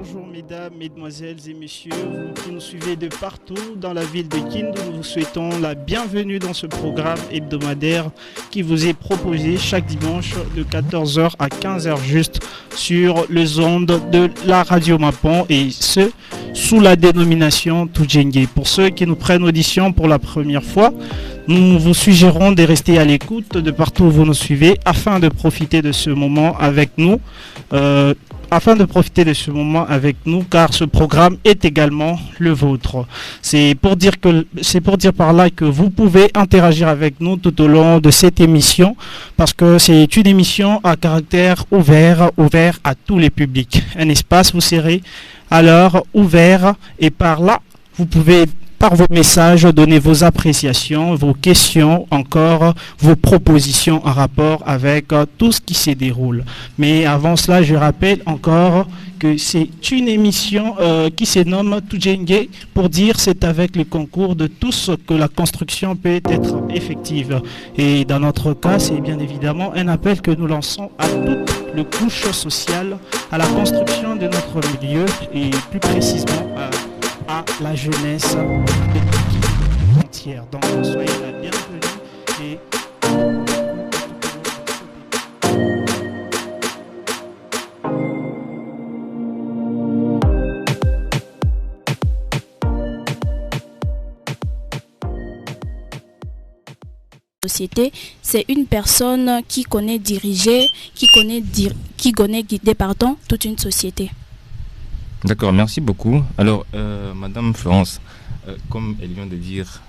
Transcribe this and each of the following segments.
Bonjour mesdames, mesdemoiselles et messieurs, vous qui nous suivez de partout dans la ville de Kindu, nous vous souhaitons la bienvenue dans ce programme hebdomadaire qui vous est proposé chaque dimanche de 14h à 15h juste sur les ondes de la radio Mapon et ce, sous la dénomination Tujenge. Pour ceux qui nous prennent audition pour la première fois, nous vous suggérons de rester à l'écoute de partout où vous nous suivez afin de profiter de ce moment avec nous. Car ce programme est également le vôtre. C'est pour dire par là que vous pouvez interagir avec nous tout au long de cette émission parce que c'est une émission à caractère ouvert à tous les publics. Un espace vous serez alors ouvert et par là vous pouvez par vos messages, donner vos appréciations, vos questions, encore vos propositions en rapport avec tout ce qui se déroule. Mais avant cela, je rappelle encore que c'est une émission qui se nomme Tujenge pour dire c'est avec le concours de tous que la construction peut être effective. Et dans notre cas, c'est bien évidemment un appel que nous lançons à toutes les couches sociales, à la construction de notre milieu et plus précisément à la jeunesse entière. Donc soyez la bienvenue et société, c'est une personne qui connaît diriger, qui connaît guider toute une société. D'accord, merci beaucoup. Alors, Madame Florence, comme elle vient de dire,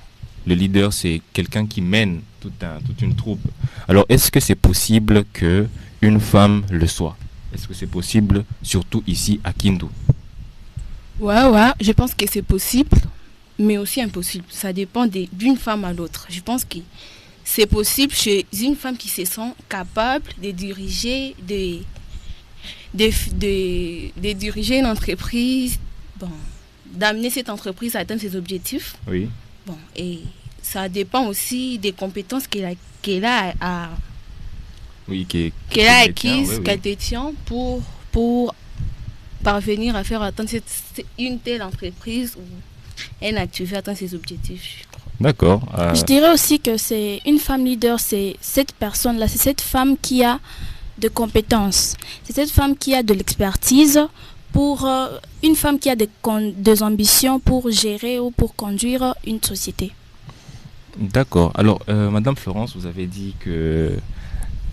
le leader, c'est quelqu'un qui mène toute une troupe. Alors, est-ce que c'est possible qu'une femme le soit? Est-ce que c'est possible, surtout ici à Kindu? Ouais, je pense que c'est possible, mais aussi impossible. Ça dépend d'une femme à l'autre. Je pense que c'est possible chez une femme qui se sent capable de diriger de diriger une entreprise, d'amener cette entreprise à atteindre ses objectifs. Oui. Et ça dépend aussi des compétences qu'elle a acquises, qu'elle détient pour parvenir à faire atteindre une telle entreprise ou une activité atteindre ses objectifs. D'accord. Je dirais aussi que c'est une femme leader, c'est cette personne-là, c'est cette femme qui a de compétences. C'est cette femme qui a de l'expertise pour une femme qui a des ambitions pour gérer ou pour conduire une société. D'accord. Alors, Madame Florence, vous avez dit que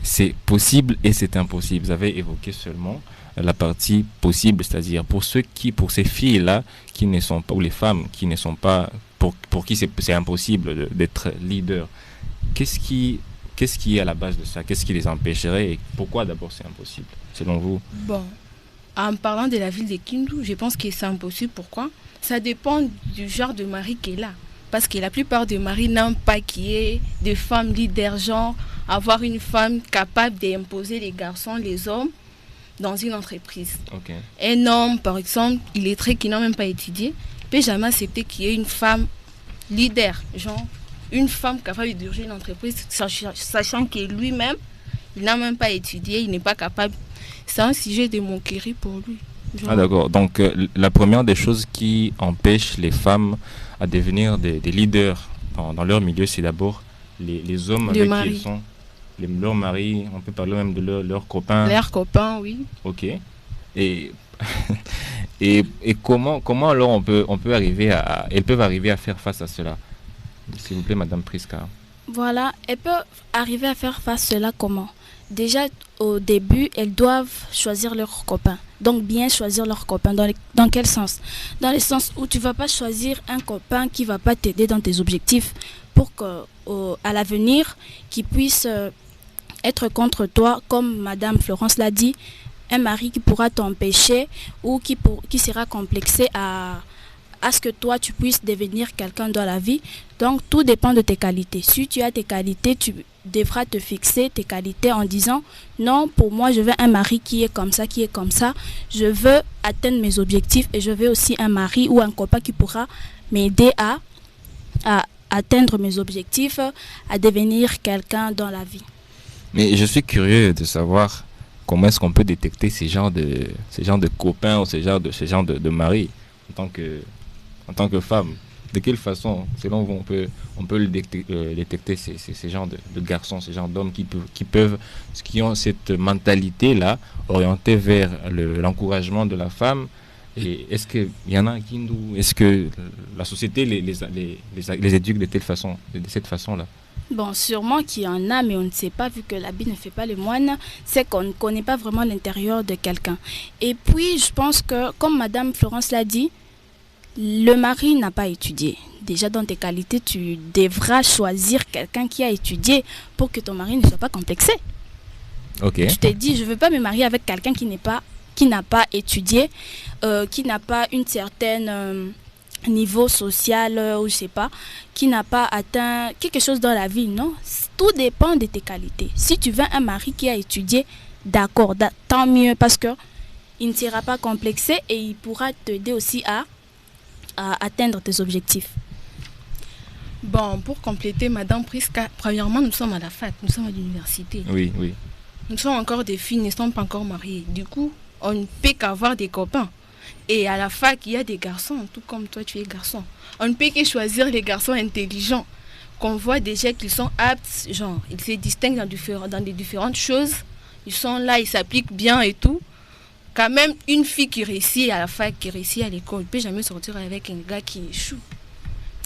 c'est possible et c'est impossible. Vous avez évoqué seulement la partie possible, c'est-à-dire pour ces filles-là qui ne sont pas, ou les femmes qui ne sont pas, pour qui c'est impossible d'être leader. Qu'est-ce qui est à la base de ça? Qu'est-ce qui les empêcherait et pourquoi d'abord c'est impossible, selon vous? En parlant de la ville de Kindu, je pense que c'est impossible. Pourquoi? Ça dépend du genre de mari qu'elle a. Parce que la plupart des maris n'aiment pas qu'il y ait des femmes leaders, genre avoir une femme capable d'imposer les garçons, les hommes dans une entreprise. Okay. Un homme, par exemple, illettré qui n'a même pas étudié, ne peut jamais accepter qu'il y ait une femme leader, genre une femme capable de diriger une entreprise, sachant que lui-même, il n'a même pas étudié, il n'est pas capable. C'est un sujet de moquerie pour lui. Genre. Ah d'accord, donc la première des choses qui empêche les femmes à devenir des leaders dans leur milieu, c'est d'abord les hommes avec qui ils sont, leurs maris, on peut parler même de leurs copains. Leurs copains, oui. Ok. Et comment alors on peut arriver elles peuvent arriver à faire face à cela? S'il vous plaît, Madame Priska. Voilà, elles peuvent arriver à faire face à cela comment? Déjà, au début, elles doivent choisir leurs copains. Donc, bien choisir leurs copains. Dans quel sens? Dans le sens où tu ne vas pas choisir un copain qui ne va pas t'aider dans tes objectifs pour qu'à l'avenir, qu'il puisse être contre toi, comme Madame Florence l'a dit, un mari qui pourra t'empêcher ou qui sera complexé à ce que toi tu puisses devenir quelqu'un dans la vie. Donc tout dépend de tes qualités. Si tu as tes qualités, tu devras te fixer tes qualités en disant non, pour moi je veux un mari qui est comme ça, je veux atteindre mes objectifs et je veux aussi un mari ou un copain qui pourra m'aider à atteindre mes objectifs, à devenir quelqu'un dans la vie. Mais je suis curieux de savoir comment est-ce qu'on peut détecter ces genres de copains ou ces genres de maris en tant que femme? De quelle façon, selon vous, on peut détecter ces genres de garçons, ces genres d'hommes qui ont cette mentalité-là orientée vers l'encouragement de la femme? Et est-ce qu'il y en a qui nous... Est-ce que la société les éduque de cette façon-là? Bon, sûrement qu'il y en a, mais on ne sait pas, vu que l'habit ne fait pas le moine, c'est qu'on ne connaît pas vraiment l'intérieur de quelqu'un. Et puis, je pense que, comme Madame Florence l'a dit, le mari n'a pas étudié. Déjà, dans tes qualités, tu devras choisir quelqu'un qui a étudié pour que ton mari ne soit pas complexé. Ok. Tu t'es dit, je ne veux pas me marier avec quelqu'un qui n'a pas étudié, qui n'a pas une certaine niveau social, ou je sais pas, qui n'a pas atteint quelque chose dans la vie. Non, tout dépend de tes qualités. Si tu veux un mari qui a étudié, d'accord, tant mieux, parce que il ne sera pas complexé et il pourra t'aider aussi à atteindre tes objectifs. Bon, pour compléter, Madame Prisca, premièrement, nous sommes à la fac, nous sommes à l'université. Oui. Nous sommes encore des filles, nous ne sommes pas encore mariées. Du coup, on ne peut qu'avoir des copains. Et à la fac, il y a des garçons, tout comme toi, tu es garçon. On ne peut que choisir les garçons intelligents, qu'on voit déjà qu'ils sont aptes, genre, ils se distinguent dans des différentes choses. Ils sont là, ils s'appliquent bien et tout. Quand même, une fille qui réussit à la fac, qui réussit à l'école, ne peut jamais sortir avec un gars qui échoue,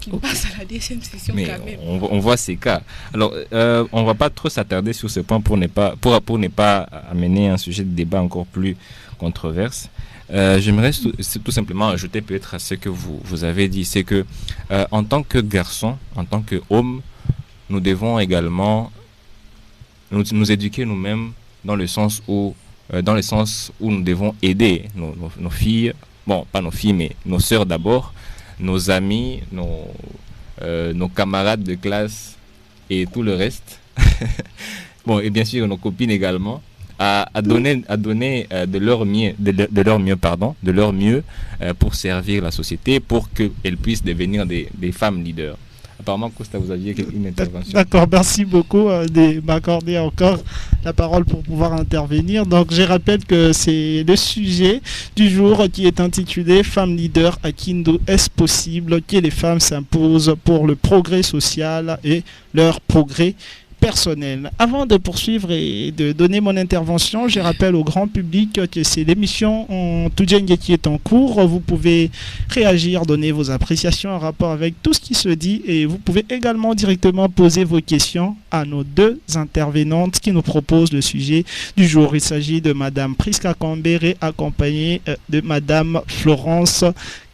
qui passe à la deuxième session. Mais quand même. on voit ces cas. Alors, on ne va pas trop s'attarder sur ce point pour ne pas amener un sujet de débat encore plus controverse. J'aimerais tout simplement ajouter peut-être à ce que vous avez dit, c'est que en tant que garçon, en tant qu'homme, nous devons également nous éduquer nous-mêmes dans le sens où nous devons aider nos filles, bon, pas nos filles, mais nos sœurs d'abord, nos amis, nos camarades de classe et tout le reste. Bon, et bien sûr nos copines également, à donner de leur mieux pour servir la société, pour qu'elles puissent devenir des femmes leaders. Apparemment, Costa, vous aviez une intervention. D'accord, merci beaucoup de m'accorder encore la parole pour pouvoir intervenir. Donc, je rappelle que c'est le sujet du jour qui est intitulé « Femmes leaders à Kindu, est-ce possible que les femmes s'imposent pour le progrès social et leur progrès personnel ?» Avant de poursuivre et de donner mon intervention, je rappelle au grand public que c'est l'émission Tudjenge qui est en cours. Vous pouvez réagir, donner vos appréciations en rapport avec tout ce qui se dit, et vous pouvez également directement poser vos questions à nos deux intervenantes qui nous proposent le sujet du jour. Il s'agit de Madame Prisca Kambere accompagnée de Madame Florence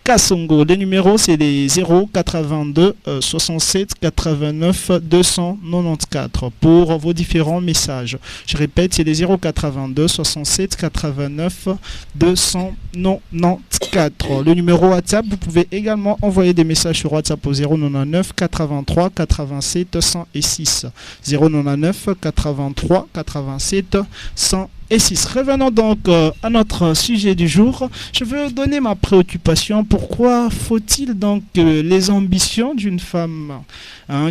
Kassongo. Les numéros, c'est les 082 67 89 294 pour vos différents messages. Je répète, c'est les 082 67 89 294. Le numéro WhatsApp, vous pouvez également envoyer des messages sur WhatsApp au 099 83 87 106. 099 83 87 106. Et 6. Revenons donc à notre sujet du jour. Je veux donner ma préoccupation. Pourquoi faut-il donc que les ambitions d'une femme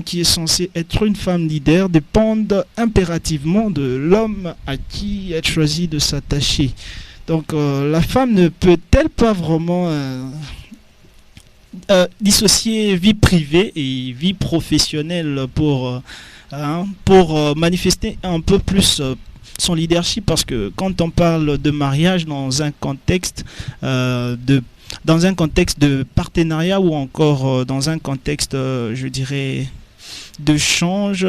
qui est censée être une femme leader dépendent impérativement de l'homme à qui elle choisit de s'attacher? Donc la femme ne peut-elle pas vraiment dissocier vie privée et vie professionnelle pour manifester un peu plus son leadership? Parce que quand on parle de mariage dans un contexte de partenariat, ou encore dans un contexte, je dirais, de change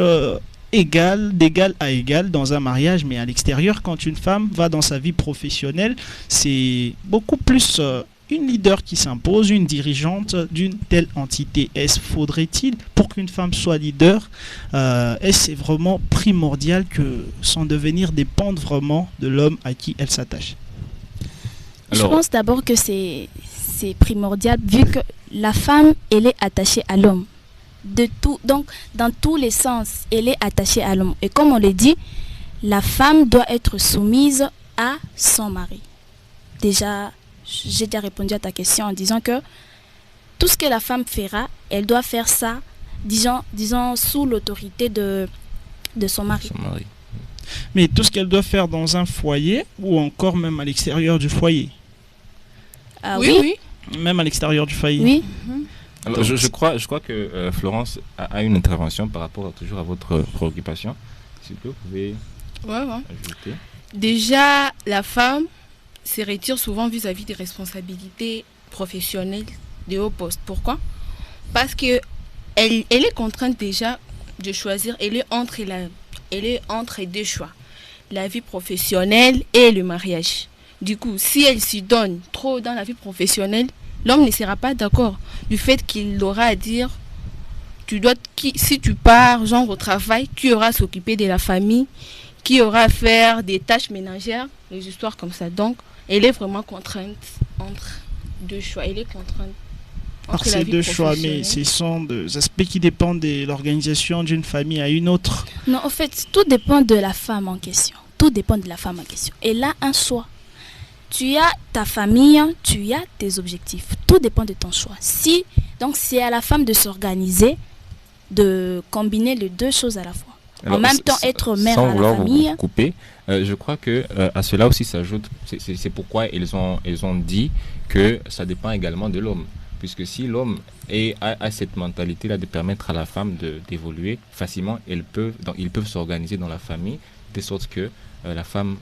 d'égal à égal dans un mariage, mais à l'extérieur, quand une femme va dans sa vie professionnelle, c'est beaucoup plus une leader qui s'impose, une dirigeante d'une telle entité. Faudrait-il, pour qu'une femme soit leader, est-ce vraiment primordial que son devenir dépende vraiment de l'homme à qui elle s'attache? Je pense d'abord que c'est primordial, vu que la femme, elle est attachée à l'homme. Donc, dans tous les sens, elle est attachée à l'homme. Et comme on l'a dit, la femme doit être soumise à son mari. Déjà, j'ai déjà répondu à ta question en disant que tout ce que la femme fera, elle doit faire ça, disons sous l'autorité de son mari. Mais tout ce qu'elle doit faire dans un foyer ou encore même à l'extérieur du foyer. Ah Oui, oui. Même à l'extérieur du foyer. Oui. Alors, je crois que Florence a une intervention par rapport toujours à votre préoccupation. S'il vous plaît, vous pouvez Ouais, ouais. ajouter. Déjà, la femme se retire souvent vis-à-vis des responsabilités professionnelles de haut poste. Pourquoi? Parce que elle est contrainte déjà de choisir. Elle est entre deux choix, la vie professionnelle et le mariage. Du coup, si elle s'y donne trop dans la vie professionnelle, l'homme ne sera pas d'accord du fait qu'il aura à dire si tu pars genre au travail, qui aura à s'occuper de la famille, qui aura à faire des tâches ménagères, des histoires comme ça. Donc, elle est vraiment contrainte entre deux choix. Elle est contrainte Par entre la ces vie deux choix, mais professionnelle. ce sont des aspects qui dépendent de l'organisation d'une famille à une autre. Non, en fait, tout dépend de la femme en question. Tout dépend de la femme en question. Elle a un choix. Tu as ta famille, tu as tes objectifs. Tout dépend de ton choix. Donc, c'est à la femme de s'organiser, de combiner les deux choses à la fois. Alors, en même temps, être mère sans à la vouloir famille. vous couper, je crois que à cela aussi s'ajoute, c'est pourquoi ils ont dit que ça dépend également de l'homme. Puisque si l'homme a cette mentalité-là de permettre à la femme d'évoluer facilement, ils peuvent s'organiser dans la famille de sorte que la femme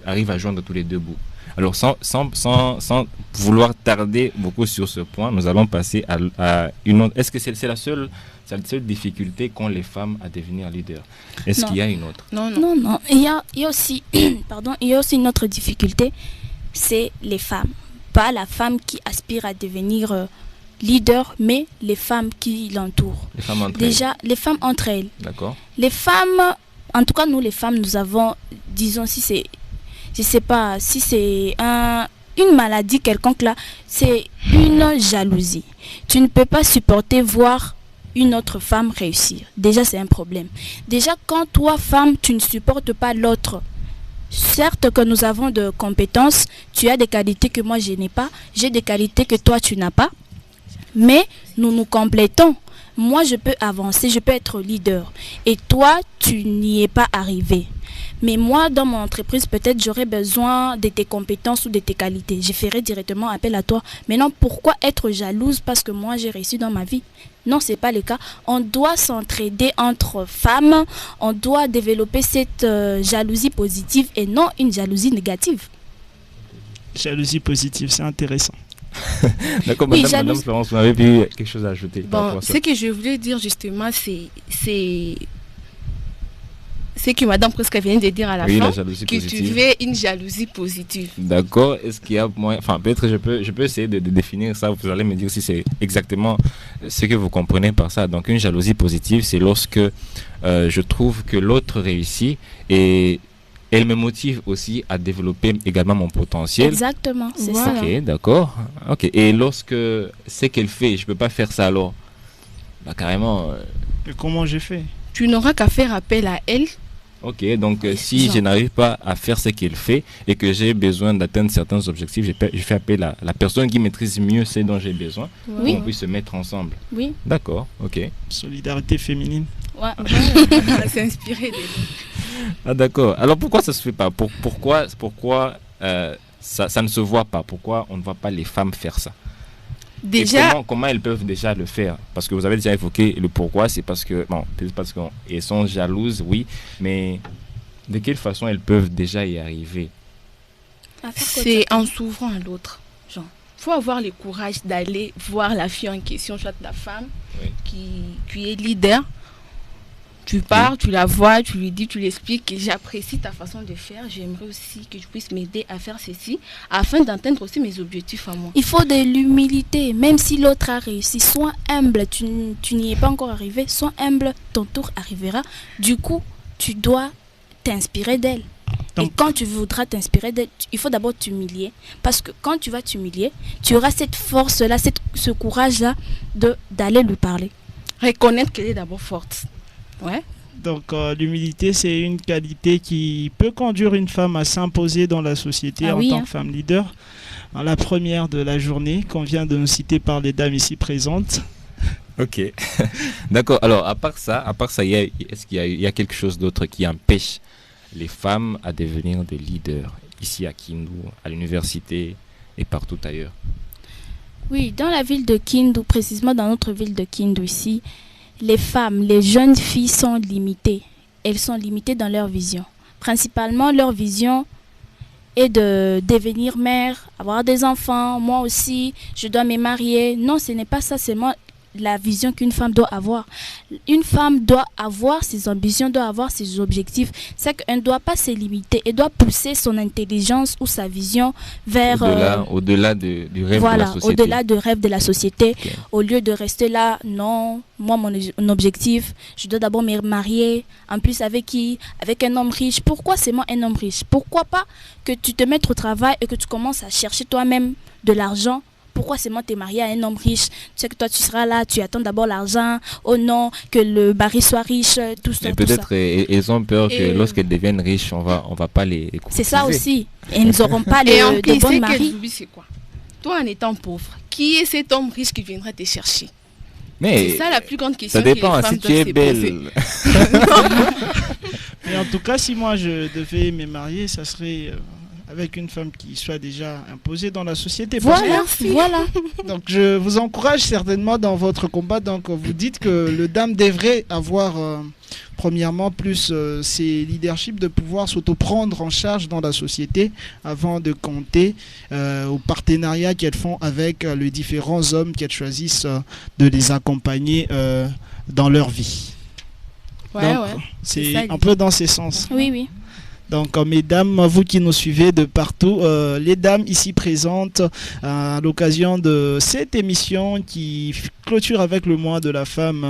arrive à joindre tous les deux bouts. Alors sans vouloir tarder beaucoup sur ce point, nous allons passer à une autre. Est-ce que c'est la seule difficulté qu'ont les femmes à devenir leader? Est-ce Non. qu'il y a une autre? Non, non. Non, non. Il y a aussi, pardon, il y a aussi une autre difficulté, c'est les femmes. Pas la femme qui aspire à devenir leader, mais les femmes qui l'entourent. Les femmes entre Déjà, les femmes entre elles. elles. D'accord. Les femmes, en tout cas nous les femmes, nous avons, disons, si c'est, je sais pas, si c'est une maladie quelconque là, c'est une jalousie. Tu ne peux pas supporter voir une autre femme réussir. Déjà, c'est un problème. Déjà, quand toi, femme, tu ne supportes pas l'autre, certes que nous avons de compétences, tu as des qualités que moi je n'ai pas, j'ai des qualités que toi tu n'as pas, mais nous nous complétons. Moi je peux avancer, je peux être leader et toi tu n'y es pas arrivé. Mais moi dans mon entreprise peut-être j'aurais besoin de tes compétences ou de tes qualités. Je ferai directement appel à toi. Maintenant pourquoi être jalouse parce que moi j'ai réussi dans ma vie? Non, c'est pas le cas. On doit s'entraider entre femmes. On doit développer cette jalousie positive et non une jalousie négative. Jalousie positive, c'est intéressant. D'accord, Oui, madame Florence, vous avez vu quelque chose à ajouter par rapport Bon, à ça? ce que je voulais dire justement, c'est que Madame Presque vient de dire à la Oui, fin, la jalousie que tu positive. veux une jalousie positive. D'accord. Est-ce qu'il y a moyen... Enfin, peut-être je peux essayer de définir ça. Vous allez me dire si c'est exactement ce que vous comprenez par ça. Donc, une jalousie positive, c'est lorsque je trouve que l'autre réussit et elle me motive aussi à développer également mon potentiel. Exactement, c'est Voilà. ça. Ok, d'accord. Ok. Et lorsque ce qu'elle fait, je peux pas faire ça alors. Bah, carrément. Et comment j'ai fait? Tu n'auras qu'à faire appel à elle. Ok, donc si Genre. je n'arrive pas à faire ce qu'elle fait et que j'ai besoin d'atteindre certains objectifs, je fais appel à la personne qui maîtrise mieux ce dont j'ai besoin pour Oui. qu'on puisse se mettre ensemble. Oui. D'accord, ok. Solidarité féminine. Ouais. S'inspirer de Ah d'accord. Alors pourquoi ça se fait pas? Pourquoi ça ne se voit pas? Pourquoi on ne voit pas les femmes faire ça? Et Déjà, comment elles peuvent déjà le faire? Parce que vous avez déjà évoqué le pourquoi, c'est parce que, bon, peut-être parce qu'elles sont jalouses, oui, mais de quelle façon elles peuvent déjà y arriver? À faire quoi, c'est toi? en s'ouvrant à l'autre. Genre, faut avoir le courage d'aller voir la fille en question, soit la femme Oui. qui est leader. Tu pars, tu la vois, tu lui dis, tu lui expliques que j'apprécie ta façon de faire, j'aimerais aussi que tu puisses m'aider à faire ceci, afin d'atteindre aussi mes objectifs à moi. Il faut de l'humilité, même si l'autre a réussi. Sois humble, tu n'y es pas encore arrivé. Sois humble, ton tour arrivera. Du coup, tu dois t'inspirer d'elle. Et Donc- quand tu voudras t'inspirer d'elle, il faut d'abord t'humilier. Parce que quand tu vas t'humilier, tu auras cette force-là, ce courage-là d'aller lui parler. Reconnaître qu'elle est d'abord forte. Ouais. Donc l'humilité, c'est une qualité qui peut conduire une femme à s'imposer dans la société Ah en oui, tant hein. que femme leader. La première de la journée, qu'on vient de nous citer par les dames ici présentes. Ok. D'accord. Alors, à part ça, est-ce qu'il y a quelque chose d'autre qui empêche les femmes à devenir des leaders ici à Kindu, à l'université et partout ailleurs? Oui, dans la ville de Kindu, précisément dans notre ville de Kindu ici, les femmes, les jeunes filles sont limitées. Elles sont limitées dans leur vision. Principalement, leur vision est de devenir mère, avoir des enfants. Moi aussi, je dois me marier. Non, ce n'est pas ça seulement la vision qu'une femme doit avoir. Une femme doit avoir ses ambitions, doit avoir ses objectifs. C'est qu'elle ne doit pas se limiter. Elle doit pousser son intelligence ou sa vision vers... Au-delà du rêve voilà, de la société. au-delà du rêve de la société. Okay. Au lieu de rester là, non, moi, mon objectif, je dois d'abord me marier. En plus, avec qui? Avec un homme riche. Pourquoi seulement un homme riche? Pourquoi pas que tu te mettes au travail et que tu commences à chercher toi-même de l'argent? Pourquoi seulement t'es marié à un homme riche? Tu sais que toi tu seras là, tu attends d'abord l'argent. Oh non, que le mari soit riche, tout ça. Et peut-être ils ont peur que lorsqu'elles deviennent riches, on va pas les courtiser. C'est ça aussi. Et ils n'auront pas de bons maris. C'est quoi? Toi en étant pauvre, qui est cet homme riche qui viendra te chercher? Mais c'est ça la plus grande question. Ça dépend, si tu es belle. Mais en tout cas, si moi je devais me marier, ça serait... avec une femme qui soit déjà imposée dans la société. Voilà. Donc je vous encourage certainement dans votre combat. Donc vous dites que le dame devrait avoir premièrement plus ses leaderships, de pouvoir s'auto-prendre en charge dans la société avant de compter au partenariat qu'elles font avec les différents hommes qu'elles choisissent de les accompagner dans leur vie. Ouais, donc, ouais. C'est un peu dans ces sens. Oui. Donc, mesdames, vous qui nous suivez de partout, les dames ici présentes à l'occasion de cette émission qui clôture avec le mois de la femme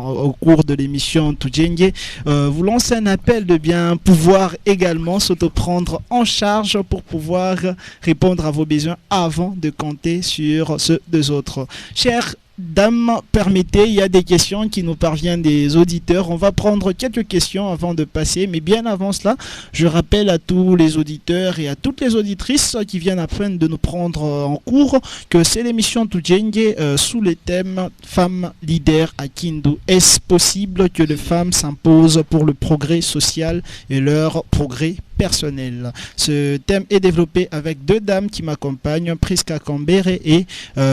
au cours de l'émission Tujenge, vous lancez un appel de bien pouvoir également s'auto-prendre en charge pour pouvoir répondre à vos besoins avant de compter sur ceux des autres. Chers dames, permettez, il y a des questions qui nous parviennent des auditeurs. On va prendre quelques questions avant de passer, mais bien avant cela, je rappelle à tous les auditeurs et à toutes les auditrices qui viennent afin de nous prendre en cours que c'est l'émission Tujenge sous le thème Femmes leaders à Kindu. Est-ce possible que les femmes s'imposent pour le progrès social et leur progrès personnel? Ce thème est développé avec deux dames qui m'accompagnent, Priska Kambere et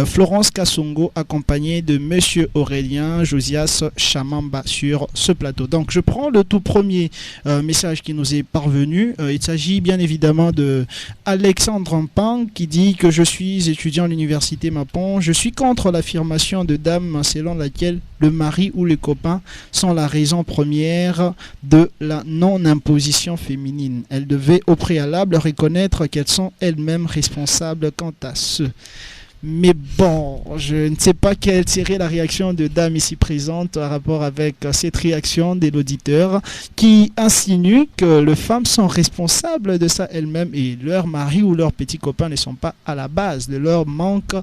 Florence Kassongo, accompagnée de Monsieur Aurélien Josias Chamamba sur ce plateau. Donc je prends le tout premier message qui nous est parvenu. Il s'agit bien évidemment de Alexandre Ampang qui dit que je suis étudiant à l'université Mapon. Je suis contre l'affirmation de dame selon laquelle le mari ou les copains sont la raison première de la non-imposition féminine. Elles devaient au préalable reconnaître qu'elles sont elles-mêmes responsables quant à ce. Mais bon, je ne sais pas quelle serait la réaction de dame ici présente en rapport avec cette réaction de l'auditeur qui insinue que les femmes sont responsables de ça elles-mêmes et leur mari ou leurs petits copains ne sont pas à la base de leur manque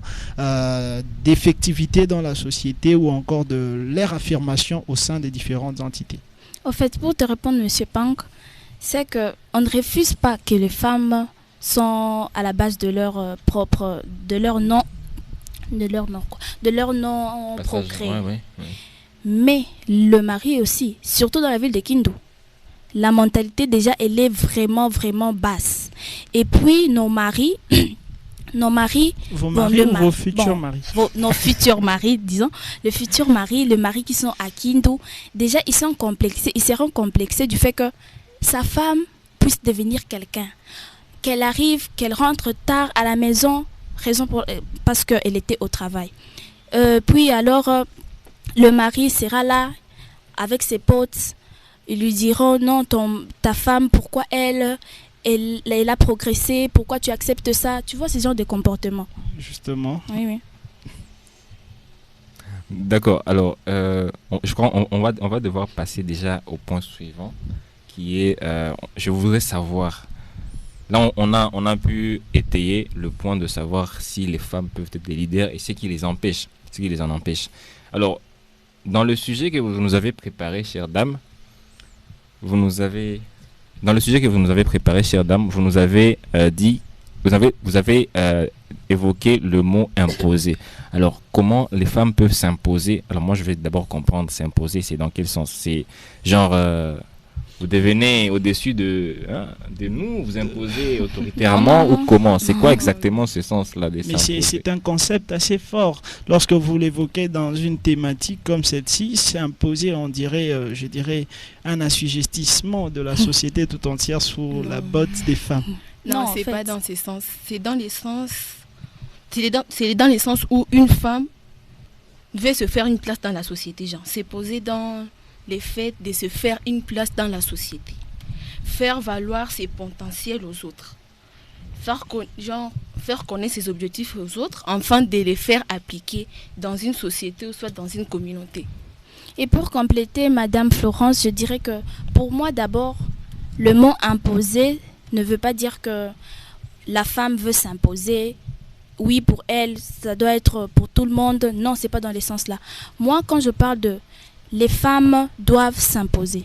d'effectivité dans la société ou encore de leur affirmation au sein des différentes entités. En fait, pour te répondre, Monsieur Pank, c'est qu'on ne refuse pas que les femmes sont à la base de leur non progrès. Ouais. Mais le mari aussi, surtout dans la ville de Kindu, la mentalité déjà elle est vraiment basse. Et puis nos maris, vos futurs maris. Nos futurs maris, disons, le mari qui sont à Kindu, déjà ils seront complexés du fait que sa femme puisse devenir quelqu'un. Qu'elle arrive, qu'elle rentre tard à la maison, parce qu'elle était au travail. Puis alors, le mari sera là avec ses potes. Ils lui diront, non, ta femme, pourquoi elle a progressé, pourquoi tu acceptes ça? Tu vois, ce genre de comportement. Justement. Oui. D'accord, alors, je crois qu'on va devoir passer déjà au point suivant, qui est, je voudrais savoir... Là, on a pu étayer le point de savoir si les femmes peuvent être des leaders et ce qui les en empêche. Alors, dans le sujet que vous nous avez préparé, chères dames, vous nous avez dit vous avez évoqué le mot imposer. Alors, comment les femmes peuvent s'imposer? Alors, moi, je vais d'abord comprendre s'imposer, c'est dans quel sens? C'est genre, vous devenez au-dessus de nous, vous imposez autoritairement ou comment? C'est quoi exactement ce sens-là de Mais s'imposer? c'est un concept assez fort. Lorsque vous l'évoquez dans une thématique comme celle-ci, c'est imposé, on dirait, je dirais, un assujettissement de la société tout entière sous la botte des femmes. Non, Non, en c'est fait. pas dans ce sens. C'est dans les sens. C'est dans les sens où une femme veut se faire une place dans la société, genre. C'est posé dans les faits de se faire une place dans la société. Faire valoir ses potentiels aux autres. Faire connaître ses objectifs aux autres, afin de les faire appliquer dans une société ou soit dans une communauté. Et pour compléter, Madame Florence, je dirais que pour moi d'abord, le mot imposer ne veut pas dire que la femme veut s'imposer. Oui, pour elle, ça doit être pour tout le monde. Non, c'est pas dans les sens là. Moi, quand je parle de les femmes doivent s'imposer,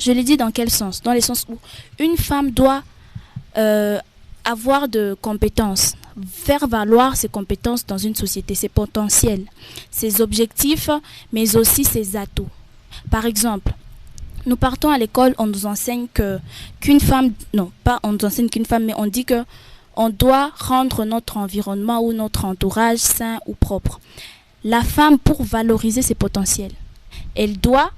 je l'ai dit dans quel sens? Dans le sens où une femme doit avoir de compétences, faire valoir ses compétences dans une société, ses potentiels, ses objectifs, mais aussi ses atouts. Par exemple, nous partons à l'école, on nous enseigne qu'une femme, non, pas on nous enseigne qu'une femme, mais on dit que on doit rendre notre environnement ou notre entourage sain ou propre. La femme, pour valoriser ses potentiels, elle doit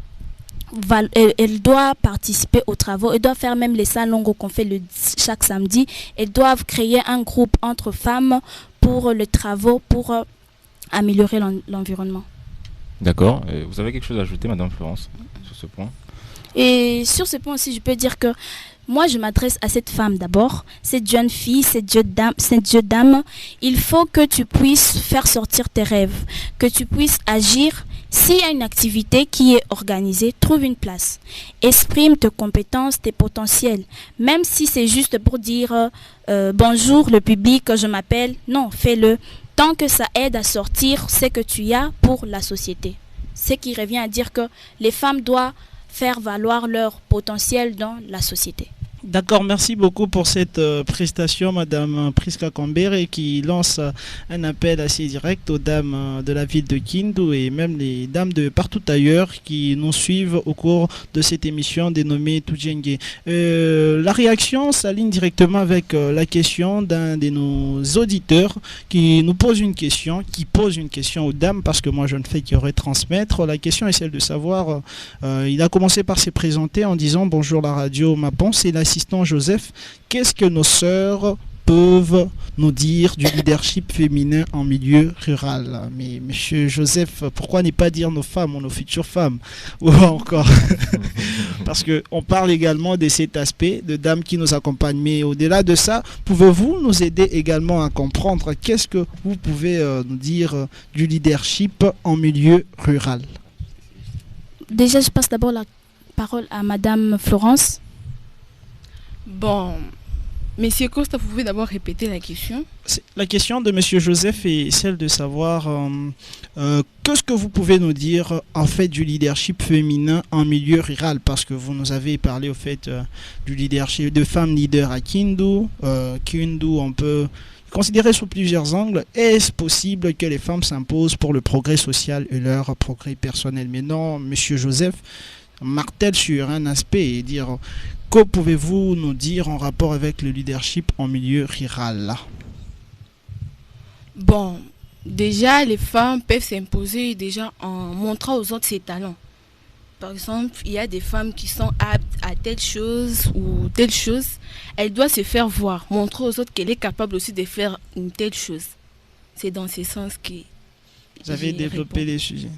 participer aux travaux, elle doit faire même les salons qu'on fait chaque samedi. Elles doivent créer un groupe entre femmes pour les travaux, pour améliorer l'environnement. D'accord. Vous avez quelque chose à ajouter, Madame Florence, sur ce point? Et sur ce point aussi, je peux dire que moi, je m'adresse à cette femme d'abord, cette jeune fille, cette jeune dame. Il faut que tu puisses faire sortir tes rêves, que tu puisses agir. S'il y a une activité qui est organisée, trouve une place. Exprime tes compétences, tes potentiels. Même si c'est juste pour dire bonjour le public, je m'appelle. Non, fais-le. Tant que ça aide à sortir ce que tu as pour la société. Ce qui revient à dire que les femmes doivent faire valoir leur potentiel dans la société. D'accord, merci beaucoup pour cette prestation, Madame Priska Kambere, qui lance un appel assez direct aux dames de la ville de Kindu et même les dames de partout ailleurs qui nous suivent au cours de cette émission dénommée Tujenge. La réaction s'aligne directement avec la question d'un de nos auditeurs qui nous pose une question, aux dames, parce que moi je ne fais que retransmettre. La question est celle de savoir, il a commencé par se présenter en disant bonjour la radio Mapon, c'est l'assistant Joseph, qu'est-ce que nos sœurs peuvent nous dire du leadership féminin en milieu rural? Mais monsieur Joseph, pourquoi ne pas dire nos femmes ou nos futures femmes? Ou encore, parce qu'on parle également de cet aspect de dames qui nous accompagnent. Mais au-delà de ça, pouvez-vous nous aider également à comprendre qu'est-ce que vous pouvez nous dire du leadership en milieu rural? Déjà, je passe d'abord la parole à Madame Florence. Bon, Monsieur Costa, vous pouvez d'abord répéter la question? La question de Monsieur Joseph est celle de savoir qu'est-ce que vous pouvez nous dire en fait du leadership féminin en milieu rural, parce que vous nous avez parlé au fait du leadership de femmes leaders à Kindu. Kindu, on peut considérer sous plusieurs angles. Est-ce possible que les femmes s'imposent pour le progrès social et leur progrès personnel? Mais non, Monsieur Joseph martèle sur un aspect et dire que pouvez-vous nous dire en rapport avec le leadership en milieu rural? Bon, déjà les femmes peuvent s'imposer déjà en montrant aux autres ses talents. Par exemple, il y a des femmes qui sont aptes à telle chose ou telle chose. Elle doit se faire voir, montrer aux autres qu'elle est capable aussi de faire une telle chose. C'est dans ce sens que vous avez développé les sujets.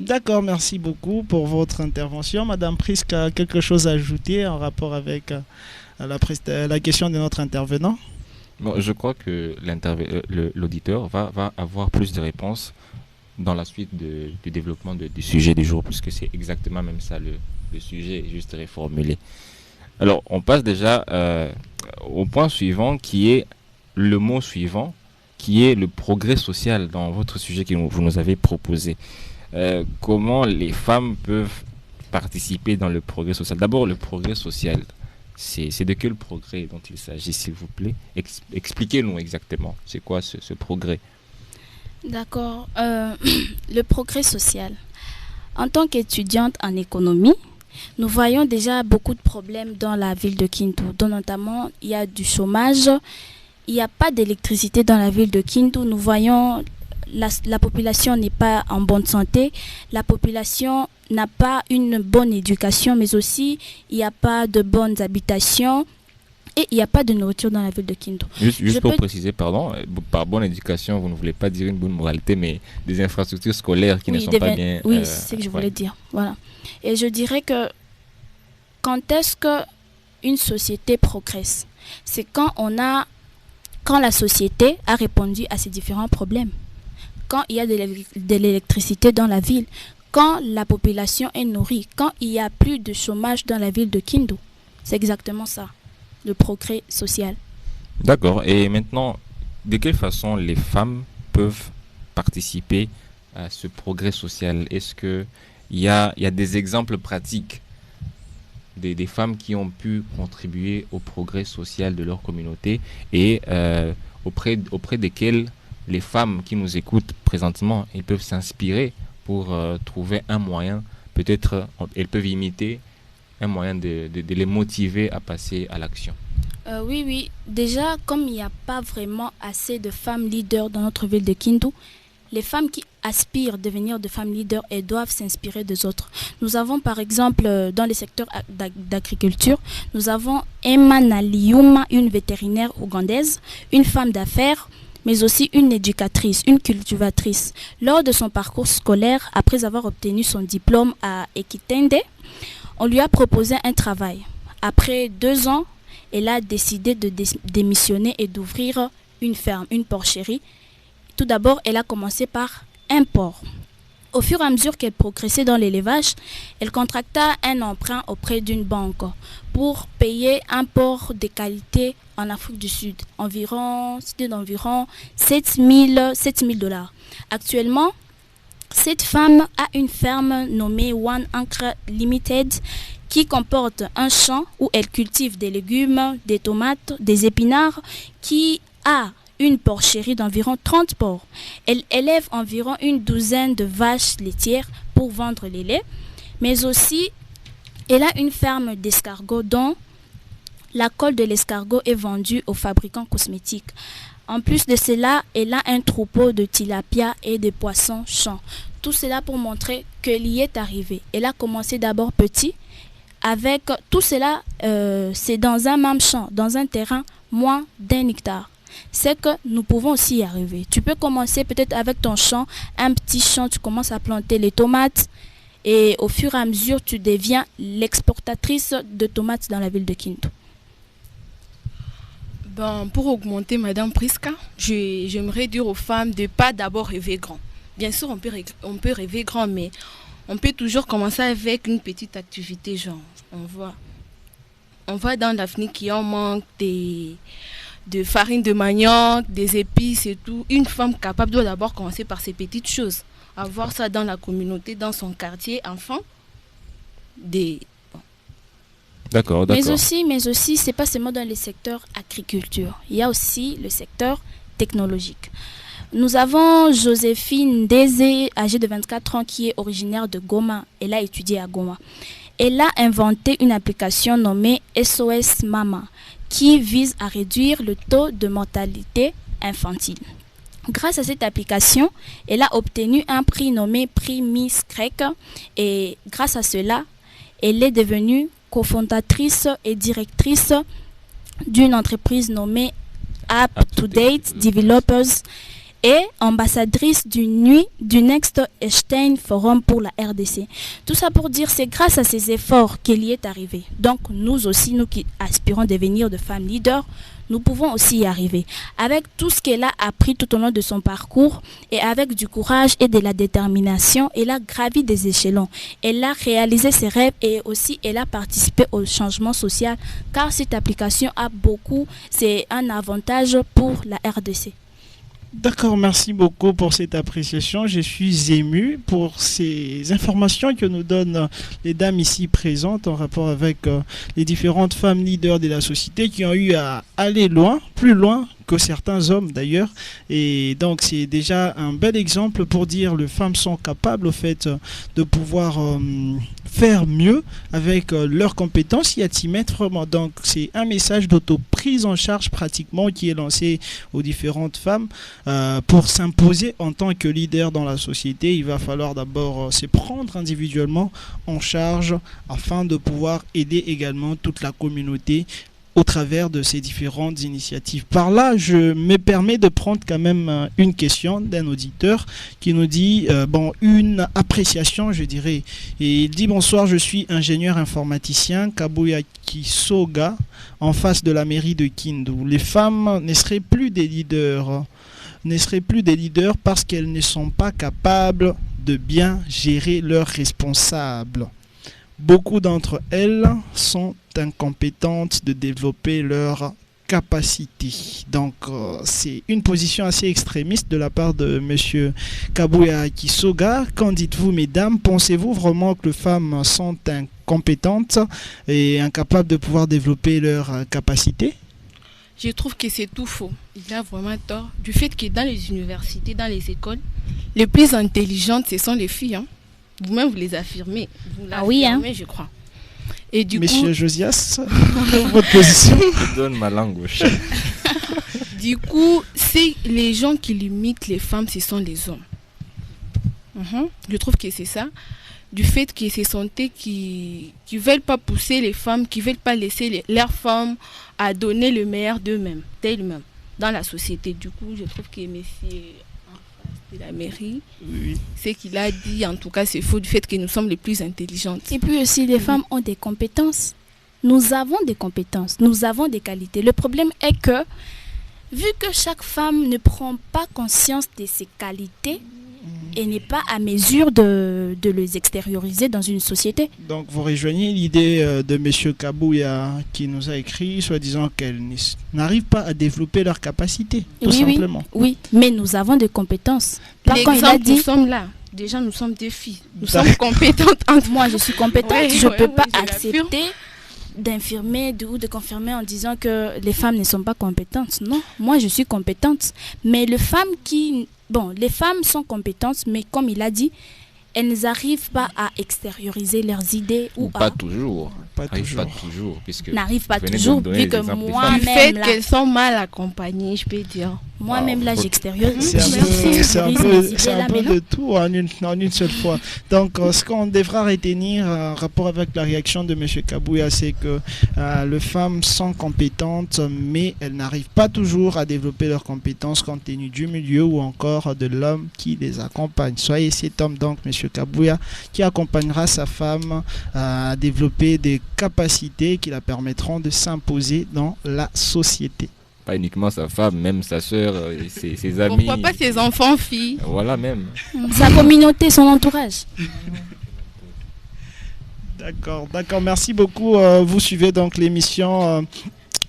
D'accord, merci beaucoup pour votre intervention. Madame Priska a quelque chose à ajouter en rapport avec la question de notre intervenant? Bon, je crois que l'auditeur va avoir plus de réponses dans la suite du développement du sujet du jour, puisque c'est exactement même ça le sujet, juste reformulé. Alors, on passe déjà au point suivant, qui est le mot suivant, qui est le progrès social dans votre sujet que vous nous avez proposé. Comment les femmes peuvent participer dans le progrès social? D'abord, le progrès social. C'est de quel progrès dont il s'agit, s'il vous plaît? Expliquez-nous exactement, c'est quoi ce progrès? D'accord. Le progrès social. En tant qu'étudiante en économie, nous voyons déjà beaucoup de problèmes dans la ville de Kindu, dont notamment il y a du chômage, il n'y a pas d'électricité dans la ville de Kindu. Nous voyons la population n'est pas en bonne santé, la population n'a pas une bonne éducation, mais aussi il n'y a pas de bonnes habitations et il n'y a pas de nourriture dans la ville de Kindu. Juste pour préciser, pardon, par bonne éducation, vous ne voulez pas dire une bonne moralité, mais des infrastructures scolaires qui ne sont pas bien... Oui, c'est ce que je voulais dire. Voilà. Et je dirais que quand est-ce qu'une société progresse? C'est quand la société a répondu à ces différents problèmes. Quand il y a de l'électricité dans la ville, quand la population est nourrie, quand il n'y a plus de chômage dans la ville de Kindu. C'est exactement ça, le progrès social. D'accord. Et maintenant, de quelle façon les femmes peuvent participer à ce progrès social? Est-ce qu'il y a des exemples pratiques des femmes qui ont pu contribuer au progrès social de leur communauté et auprès desquelles les femmes qui nous écoutent présentement, elles peuvent s'inspirer pour trouver un moyen, peut-être elles peuvent imiter un moyen de les motiver à passer à l'action? Oui. Déjà, comme il n'y a pas vraiment assez de femmes leaders dans notre ville de Kindu, les femmes qui aspirent à devenir de femmes leaders, elles doivent s'inspirer des autres. Nous avons par exemple dans le secteur d'agriculture, nous avons Emma Naliuma, une vétérinaire ougandaise, une femme d'affaires, mais aussi une éducatrice, une cultivatrice. Lors de son parcours scolaire, après avoir obtenu son diplôme à Ekitende, on lui a proposé un travail. Après 2 ans, elle a décidé de démissionner et d'ouvrir une ferme, une porcherie. Tout d'abord, elle a commencé par un porc. Au fur et à mesure qu'elle progressait dans l'élevage, elle contracta un emprunt auprès d'une banque pour payer un porc de qualité en Afrique du Sud, c'était d'environ 7 000 $. Actuellement, cette femme a une ferme nommée One Acre Limited qui comporte un champ où elle cultive des légumes, des tomates, des épinards, qui a une porcherie d'environ 30 porcs. Elle élève environ une douzaine de vaches laitières pour vendre les laits, mais aussi elle a une ferme d'escargots dont la colle de l'escargot est vendue aux fabricants cosmétiques. En plus de cela, elle a un troupeau de tilapia et de poissons champs. Tout cela pour montrer qu'elle y est arrivée. Elle a commencé d'abord petit. Avec tout cela, c'est dans un même champ, dans un terrain moins d'1 hectare. C'est que nous pouvons aussi y arriver. Tu peux commencer peut-être avec ton champ, un petit champ, tu commences à planter les tomates et au fur et à mesure, tu deviens l'exportatrice de tomates dans la ville de Kindu. Pour augmenter, Madame Priska, j'aimerais dire aux femmes de ne pas d'abord rêver grand. Bien sûr, on peut rêver grand, mais on peut toujours commencer avec une petite activité, genre, on voit dans l'avenir qu'il y en manque de farine de manioc, des épices et tout. Une femme capable doit d'abord commencer par ces petites choses. Avoir ça dans la communauté, dans son quartier, enfant. D'accord. Mais aussi, c'est pas seulement dans le secteur agriculture. Il y a aussi le secteur technologique. Nous avons Joséphine Ndeze, âgée de 24 ans, qui est originaire de Goma. Elle a étudié à Goma. Elle a inventé une application nommée SOS Mama, qui vise à réduire le taux de mortalité infantile. Grâce à cette application, elle a obtenu un prix nommé Prix Miss Grec et grâce à cela, elle est devenue cofondatrice et directrice d'une entreprise nommée Up-to-Date Developers et ambassadrice du Next Einstein Forum pour la RDC. Tout ça pour dire, c'est grâce à ces efforts qu'elle y est arrivée. Donc nous aussi, nous qui aspirons à devenir de femmes leaders, nous pouvons aussi y arriver. Avec tout ce qu'elle a appris tout au long de son parcours et avec du courage et de la détermination, elle a gravi des échelons. Elle a réalisé ses rêves et aussi elle a participé au changement social car cette application c'est un avantage pour la RDC. D'accord, merci beaucoup pour cette appréciation. Je suis ému pour ces informations que nous donnent les dames ici présentes en rapport avec les différentes femmes leaders de la société qui ont eu à aller loin, plus loin que certains hommes d'ailleurs. Et donc c'est déjà un bel exemple pour dire que les femmes sont capables au fait de pouvoir faire mieux avec leurs compétences et à s'y mettre vraiment. Donc c'est un message d'auto-prise en charge pratiquement qui est lancé aux différentes femmes. Pour s'imposer en tant que leader dans la société, il va falloir d'abord se prendre individuellement en charge afin de pouvoir aider également toute la communauté au travers de ces différentes initiatives. Par là, je me permets de prendre quand même une question d'un auditeur qui nous dit, une appréciation, je dirais. Et il dit, bonsoir, je suis ingénieur informaticien, Kabuya Kisoga, en face de la mairie de Kindu. Les femmes ne seraient plus des leaders parce qu'elles ne sont pas capables de bien gérer leurs responsables. Beaucoup d'entre elles sont incompétentes de développer leurs capacités. Donc, c'est une position assez extrémiste de la part de M. Kabuya Kisoga. Qu'en dites-vous, mesdames? Pensez-vous vraiment que les femmes sont incompétentes et incapables de pouvoir développer leurs capacités? Je trouve que c'est tout faux. Il a vraiment tort. Du fait que dans les universités, dans les écoles, les plus intelligentes, ce sont les filles. Vous-même, vous les affirmez. Vous l'affirmez, je crois. Et du Monsieur Josias, votre position? Je donne ma langue au chat. Du coup, c'est les gens qui limitent les femmes, ce sont les hommes. Je trouve que c'est ça. Du fait que ce sont eux qui ne veulent pas pousser les femmes, qui ne veulent pas laisser leurs femmes à donner le meilleur d'eux-mêmes, d'elles-mêmes, dans la société. Du coup, je trouve que monsieur en face de la mairie, ce qu'il a dit, en tout cas, c'est faux du fait que nous sommes les plus intelligentes. Et puis aussi, les femmes ont des compétences. Nous avons des compétences, nous avons des qualités. Le problème est que, vu que chaque femme ne prend pas conscience de ses qualités, et n'est pas à mesure de les extérioriser dans une société. Donc vous rejoignez l'idée de M. Kabuya qui nous a écrit, soi-disant qu'elles n'arrivent pas à développer leurs capacités, tout simplement. Oui, mais nous avons des compétences. Nous sommes là. Déjà, nous sommes des filles. Nous sommes compétentes. Moi, je suis compétente. Je ne peux pas accepter d'infirmer ou de confirmer en disant que les femmes ne sont pas compétentes. Non, moi, je suis compétente. Mais les femmes les femmes sont compétentes, mais comme il a dit, elles n'arrivent pas à extérioriser leurs idées pas toujours. N'arrivent pas toujours, vu que moi-même... Du fait qu'elles sont mal accompagnées, je peux dire. Moi-même, là, j'extériorise. C'est un peu de tout en une seule fois. Donc, ce qu'on devra retenir en rapport avec la réaction de M. Kabuya, c'est que les femmes sont compétentes, mais elles n'arrivent pas toujours à développer leurs compétences compte tenu du milieu ou encore de l'homme qui les accompagne. Soyez cet homme, donc, M. Kabuya, qui accompagnera sa femme à développer des capacités qui la permettront de s'imposer dans la société. Pas uniquement sa femme, même sa soeur, ses amis. Pourquoi pas ses enfants, filles? Voilà, même. Sa communauté, son entourage. D'accord. Merci beaucoup. Vous suivez donc l'émission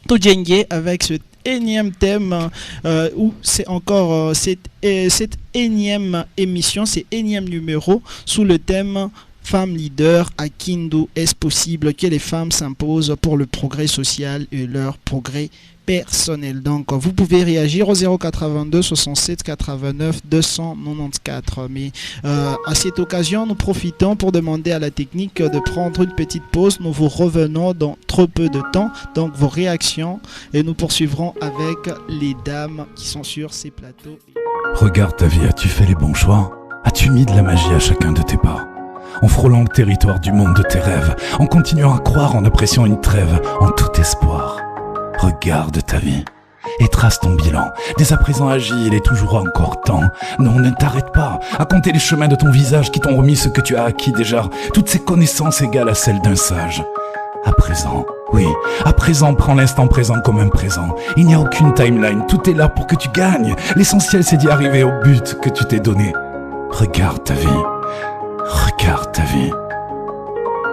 Tojenge avec ce énième thème où c'est encore cette énième émission, c'est énième numéro sous le thème Femmes leaders à Kindu. Est-ce possible que les femmes s'imposent pour le progrès social et leur progrès personnel? Donc vous pouvez réagir au 082 67 89 294. Mais à cette occasion, nous profitons pour demander à la technique de prendre une petite pause. Nous vous revenons dans trop peu de temps. Donc vos réactions et nous poursuivrons avec les dames qui sont sur ces plateaux. Regarde ta vie, as-tu fait les bons choix? As-tu mis de la magie à chacun de tes pas? En frôlant le territoire du monde de tes rêves, en continuant à croire, en appréciant une trêve, en tout espoir. Regarde ta vie et trace ton bilan. Dès à présent agis, il est toujours encore temps. Non, ne t'arrête pas à compter les chemins de ton visage qui t'ont remis ce que tu as acquis déjà. Toutes ces connaissances égales à celles d'un sage. À présent, oui, à présent, prends l'instant présent comme un présent. Il n'y a aucune timeline, tout est là pour que tu gagnes. L'essentiel c'est d'y arriver au but que tu t'es donné. Regarde ta vie. Regarde ta vie.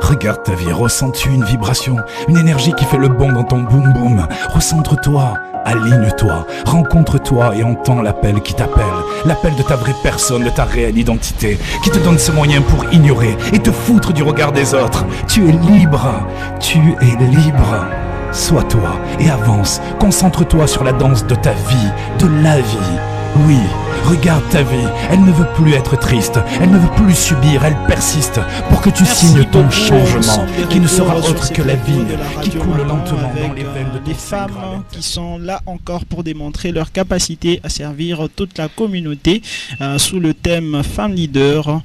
Regarde ta vie, ressens-tu une vibration, une énergie qui fait le bond dans ton boum boum? Recentre-toi, aligne-toi, rencontre-toi et entends l'appel qui t'appelle. L'appel de ta vraie personne, de ta réelle identité, qui te donne ce moyen pour ignorer et te foutre du regard des autres. Tu es libre, tu es libre. Sois toi et avance, concentre-toi sur la danse de ta vie, de la vie. Oui, regarde ta vie, elle ne veut plus être triste, elle ne veut plus subir, elle persiste pour que tu signes ton changement, qui ne sera autre que la vie qui coule lentement dans les veines de des femmes qui sont là encore pour démontrer leur capacité à servir toute la communauté sous le thème Femme Leader,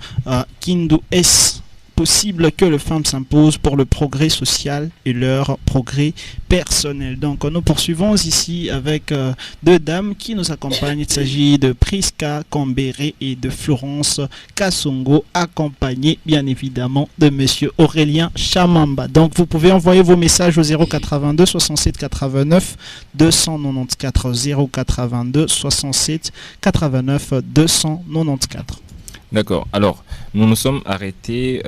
Kindu S. Possible que les femmes s'imposent pour le progrès social et leur progrès personnel. Donc nous poursuivons ici avec deux dames qui nous accompagnent. Il s'agit de Priska Kambere et de Florence Kassongo, accompagnées bien évidemment de monsieur Aurélien Chamamba. Donc vous pouvez envoyer vos messages au 082 67 89 294 082 67 89 294. D'accord. Alors, nous nous sommes arrêtés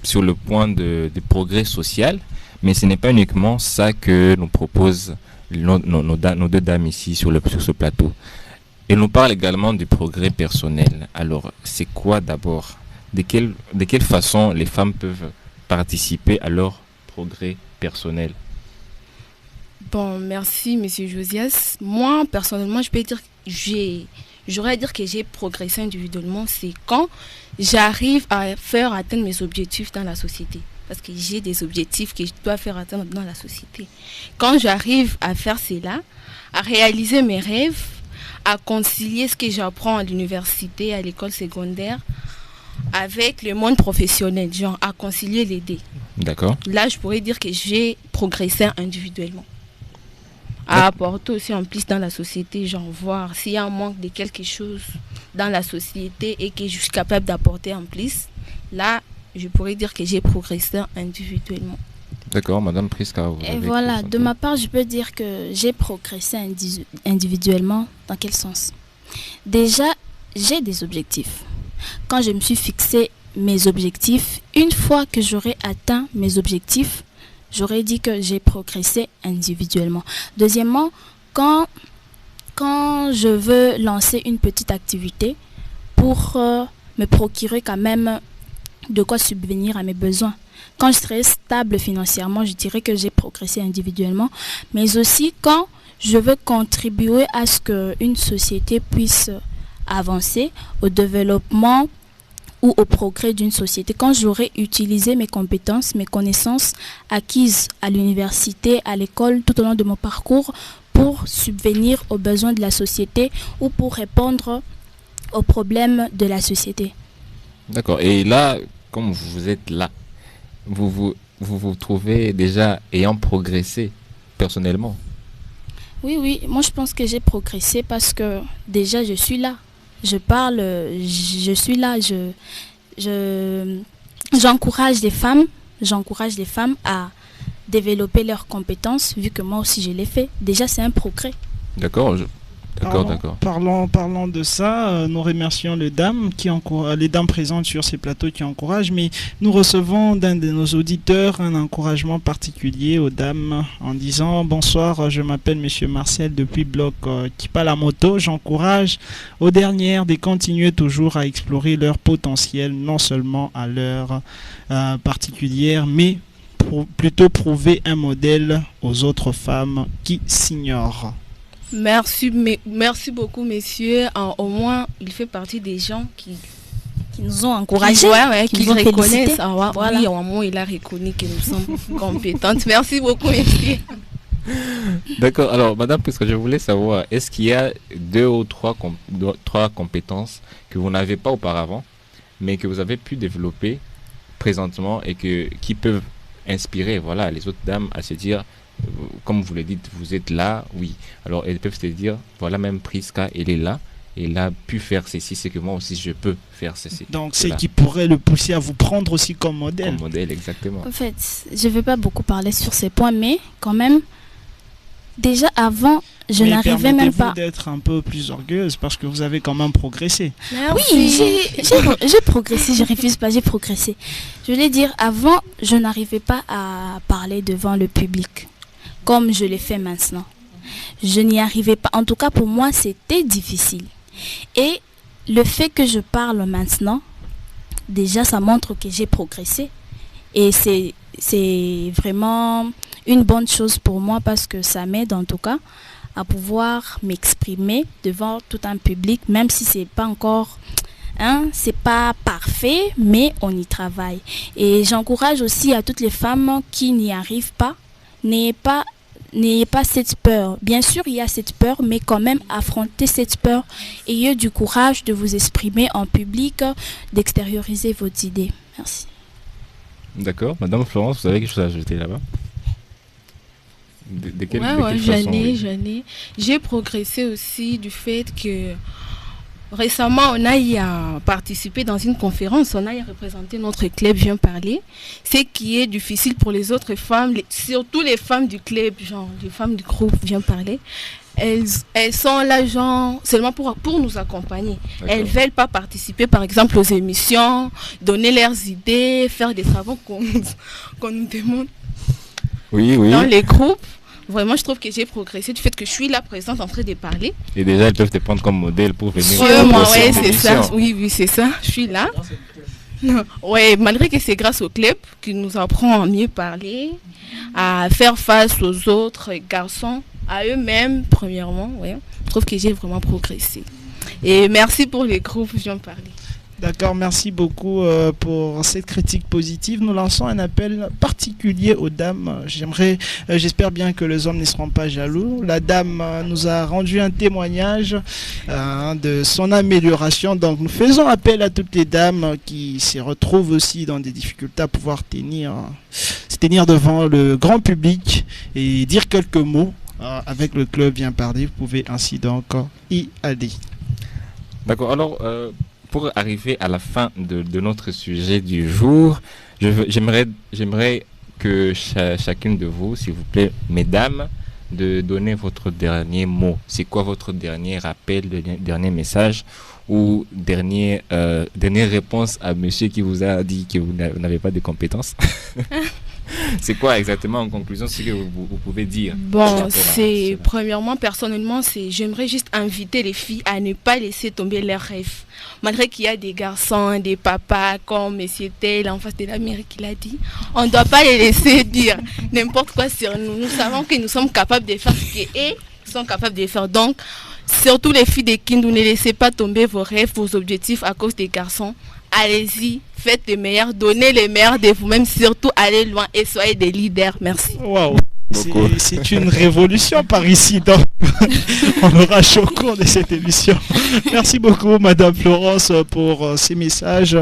sur le point de progrès social, mais ce n'est pas uniquement ça que nous proposent nos deux dames ici sur ce plateau. Elles nous parlent également du progrès personnel. Alors, c'est quoi d'abord? De quelle façon les femmes peuvent participer à leur progrès personnel? Bon, merci, monsieur Josias. Moi, personnellement, je peux dire que j'aurais à dire que j'ai progressé individuellement, c'est quand j'arrive à faire atteindre mes objectifs dans la société. Parce que j'ai des objectifs que je dois faire atteindre dans la société. Quand j'arrive à faire cela, à réaliser mes rêves, à concilier ce que j'apprends à l'université, à l'école secondaire, avec le monde professionnel, genre à concilier les deux. D'accord. Là, je pourrais dire que j'ai progressé individuellement. À apporter aussi en plus dans la société, genre voir s'il y a un manque de quelque chose dans la société et que je suis capable d'apporter en plus. Là, je pourrais dire que j'ai progressé individuellement. D'accord, Madame Priska. Et voilà, de ma part, je peux dire que j'ai progressé individuellement. Dans quel sens? Déjà, j'ai des objectifs. Quand je me suis fixé mes objectifs, une fois que j'aurai atteint mes objectifs, j'aurais dit que j'ai progressé individuellement. Deuxièmement, quand je veux lancer une petite activité pour me procurer quand même de quoi subvenir à mes besoins. Quand je serai stable financièrement, je dirais que j'ai progressé individuellement. Mais aussi quand je veux contribuer à ce qu'une société puisse avancer au développement ou au progrès d'une société, quand j'aurai utilisé mes compétences, mes connaissances acquises à l'université, à l'école, tout au long de mon parcours, pour subvenir aux besoins de la société ou pour répondre aux problèmes de la société. D'accord. Et là, comme vous êtes là, vous trouvez déjà ayant progressé personnellement? Oui, moi je pense que j'ai progressé parce que déjà je suis là. Je parle, je suis là, j'encourage les femmes à développer leurs compétences, vu que moi aussi je l'ai fait. Déjà, c'est un progrès. D'accord. Parlons de ça. Nous remercions les dames présentes sur ces plateaux qui encouragent, mais nous recevons d'un de nos auditeurs un encouragement particulier aux dames en disant: bonsoir, je m'appelle Monsieur Marcel depuis Bloc Kipalamoto. J'encourage aux dernières de continuer toujours à explorer leur potentiel, non seulement à l'heure particulière, mais plutôt prouver un modèle aux autres femmes qui s'ignorent. Merci beaucoup, messieurs. Au moins, il fait partie des gens qui nous ont encouragés, qui nous reconnaissent. Voilà. Oui, au moins, il a reconnu que nous sommes compétentes. Merci beaucoup, messieurs. D'accord. Alors, madame, parce que je voulais savoir, est-ce qu'il y a deux ou trois compétences que vous n'avez pas auparavant, mais que vous avez pu développer présentement et qui peuvent inspirer les autres dames à se dire, comme vous le dites, vous êtes là, oui. Alors elles peuvent se dire, voilà, même Priska, elle est là, elle a pu faire ceci, c'est que moi aussi je peux faire ceci. Donc c'est qui pourrait le pousser à vous prendre aussi comme modèle. Comme modèle, exactement. En fait, je ne vais pas beaucoup parler sur ces points, mais quand même, déjà avant je Mais n'arrivais même permettez-vous pas. d'être un peu plus orgueilleuse parce que vous avez quand même progressé. Oui, j'ai progressé, je refuse pas, j'ai progressé. Je voulais dire, avant, je n'arrivais pas à parler devant le public, comme je l'ai fait maintenant. Je n'y arrivais pas. En tout cas, pour moi, c'était difficile. Et le fait que je parle maintenant, déjà, ça montre que j'ai progressé. Et c'est vraiment une bonne chose pour moi parce que ça m'aide en tout cas à pouvoir m'exprimer devant tout un public, même si c'est pas encore, c'est pas parfait, mais on y travaille. Et j'encourage aussi à toutes les femmes qui n'y arrivent pas, n'ayez pas cette peur. Bien sûr, il y a cette peur, mais quand même affrontez cette peur. Ayez du courage de vous exprimer en public, d'extérioriser vos idées. Merci. D'accord. Madame Florence, vous avez quelque chose à ajouter là-bas? De quelle j'en façon, ai. J'ai progressé aussi du fait que récemment, on a eu à participer dans une conférence, on a eu à représenter notre club Viens Parler. Ce qui est difficile pour les autres femmes, surtout les femmes du club, genre les femmes du groupe Viens Parler, elles sont là genre seulement pour nous accompagner. D'accord. Elles ne veulent pas participer par exemple aux émissions, donner leurs idées, faire des travaux qu'on nous demande. Oui. Dans les groupes. Vraiment, je trouve que j'ai progressé du fait que je suis là présente en train de parler. Et déjà, elles peuvent te prendre comme modèle pour venir. Sûrement, ouais, c'est ça. Oui, c'est ça. Je suis là. Ouais, malgré que c'est grâce au club qui nous apprend à mieux parler, à faire face aux autres garçons, à eux-mêmes, premièrement. Ouais. Je trouve que j'ai vraiment progressé. Et merci pour les groupes, j'en parlais. D'accord, merci beaucoup pour cette critique positive. Nous lançons un appel particulier aux dames. J'espère bien que les hommes ne seront pas jaloux. La dame nous a rendu un témoignage de son amélioration. Donc nous faisons appel à toutes les dames qui se retrouvent aussi dans des difficultés à pouvoir se tenir devant le grand public et dire quelques mots. Avec le club Viens Parler, vous pouvez ainsi donc y aller. D'accord, alors pour arriver à la fin de notre sujet du jour, j'aimerais que chacune de vous, s'il vous plaît, mesdames, de donner votre dernier mot. C'est quoi votre dernier rappel, dernier message ou dernière réponse à monsieur qui vous a dit que vous n'avez pas de compétences? C'est quoi exactement en conclusion ce que vous pouvez dire? Bon, c'est premièrement, personnellement, j'aimerais juste inviter les filles à ne pas laisser tomber leurs rêves. Malgré qu'il y a des garçons, des papas comme Monsieur Tel en face de la mairie qui l'a dit, on ne doit pas les laisser dire n'importe quoi sur nous. Nous savons que nous sommes capables de faire ce qu'eux sont capables de faire. Donc, surtout les filles de Kindu, ne laissez pas tomber vos rêves, vos objectifs à cause des garçons. Allez-y, faites les meilleurs, donnez les meilleurs de vous-même, surtout allez loin et soyez des leaders. Merci. Wow. C'est une révolution par ici, donc on aura chaud au cours de cette émission. Merci beaucoup Madame Florence pour ces messages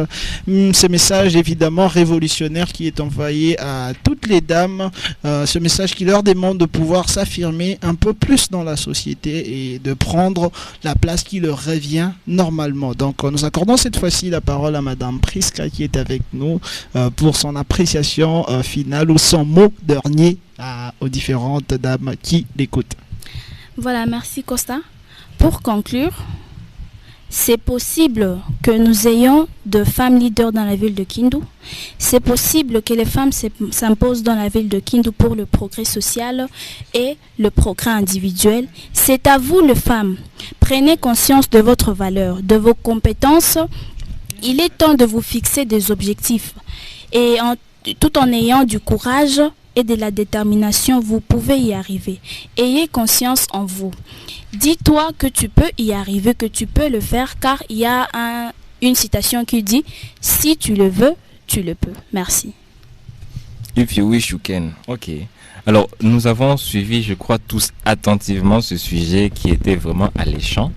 évidemment révolutionnaires qui est envoyé à toutes les dames, ce message qui leur demande de pouvoir s'affirmer un peu plus dans la société et de prendre la place qui leur revient normalement. Donc nous accordons cette fois-ci la parole à Madame Priska qui est avec nous pour son appréciation finale ou son mot dernier aux différentes dames qui l'écoutent. Voilà, merci Costa. Pour conclure, c'est possible que nous ayons de femmes leaders dans la ville de Kindu. C'est possible que les femmes s'imposent dans la ville de Kindu pour le progrès social et le progrès individuel. C'est à vous les femmes. Prenez conscience de votre valeur, de vos compétences. Il est temps de vous fixer des objectifs. Et tout en ayant du courage et de la détermination, vous pouvez y arriver. Ayez conscience en vous. Dis-toi que tu peux y arriver, que tu peux le faire, car il y a une citation qui dit « Si tu le veux, tu le peux ». Merci. If you wish, you can. Ok. Alors, nous avons suivi, je crois, tous attentivement ce sujet qui était vraiment alléchant.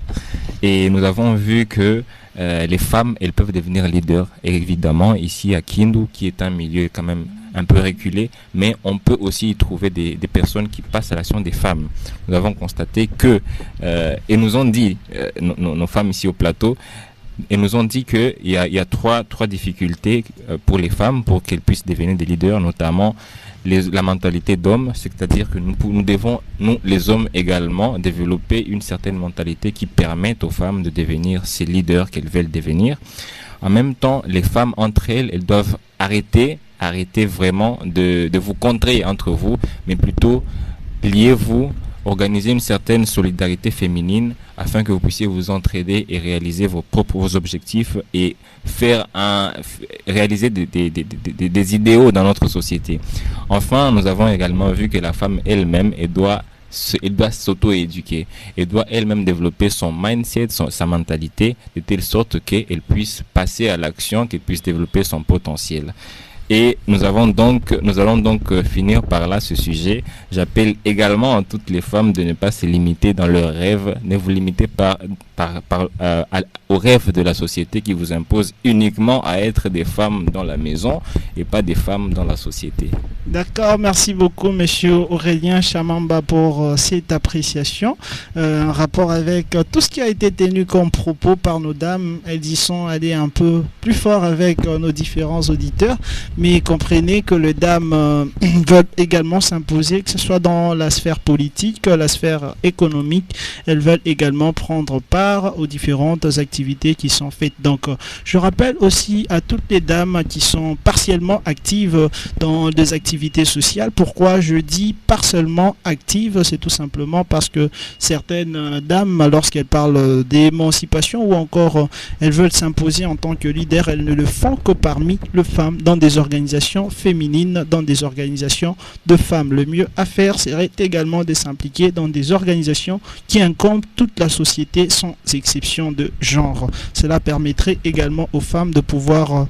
Et nous avons vu que les femmes, elles peuvent devenir leaders. Et évidemment, ici à Kindu, qui est un milieu quand même un peu reculé, mais on peut aussi y trouver des personnes qui passent à l'action des femmes. Nous avons constaté que, et nous ont dit, nos femmes ici au plateau, et nous ont dit qu'il y a trois difficultés pour les femmes pour qu'elles puissent devenir des leaders, notamment la mentalité d'homme, c'est-à-dire que nous devons, nous les hommes également, développer une certaine mentalité qui permette aux femmes de devenir ces leaders qu'elles veulent devenir. En même temps, les femmes entre elles doivent arrêter vraiment de vous contrer entre vous, mais plutôt liez-vous, organisez une certaine solidarité féminine afin que vous puissiez vous entraider et réaliser vos objectifs et réaliser des idéaux dans notre société. Enfin, nous avons également vu que la femme elle-même, elle doit s'auto-éduquer. Elle doit elle-même développer son mindset, sa mentalité, de telle sorte qu'elle puisse passer à l'action, qu'elle puisse développer son potentiel. Et nous allons donc finir par là ce sujet. J'appelle également à toutes les femmes de ne pas se limiter dans leurs rêves. Ne vous limitez pas aux rêves de la société qui vous impose uniquement à être des femmes dans la maison et pas des femmes dans la société. D'accord, merci beaucoup monsieur Aurélien Chamamba pour cette appréciation. En rapport avec tout ce qui a été tenu comme propos par nos dames, elles y sont allées un peu plus fort avec nos différents auditeurs. Mais comprenez que les dames veulent également s'imposer, que ce soit dans la sphère politique, la sphère économique. Elles veulent également prendre part aux différentes activités qui sont faites. Donc, je rappelle aussi à toutes les dames qui sont partiellement actives dans des activités sociales. Pourquoi je dis partiellement actives? C'est tout simplement parce que certaines dames, lorsqu'elles parlent d'émancipation ou encore elles veulent s'imposer en tant que leader, elles ne le font que parmi les femmes dans des organisations féminines, dans des organisations de femmes. Le mieux à faire serait également de s'impliquer dans des organisations qui incombent toute la société sans exception de genre. Cela permettrait également aux femmes de pouvoir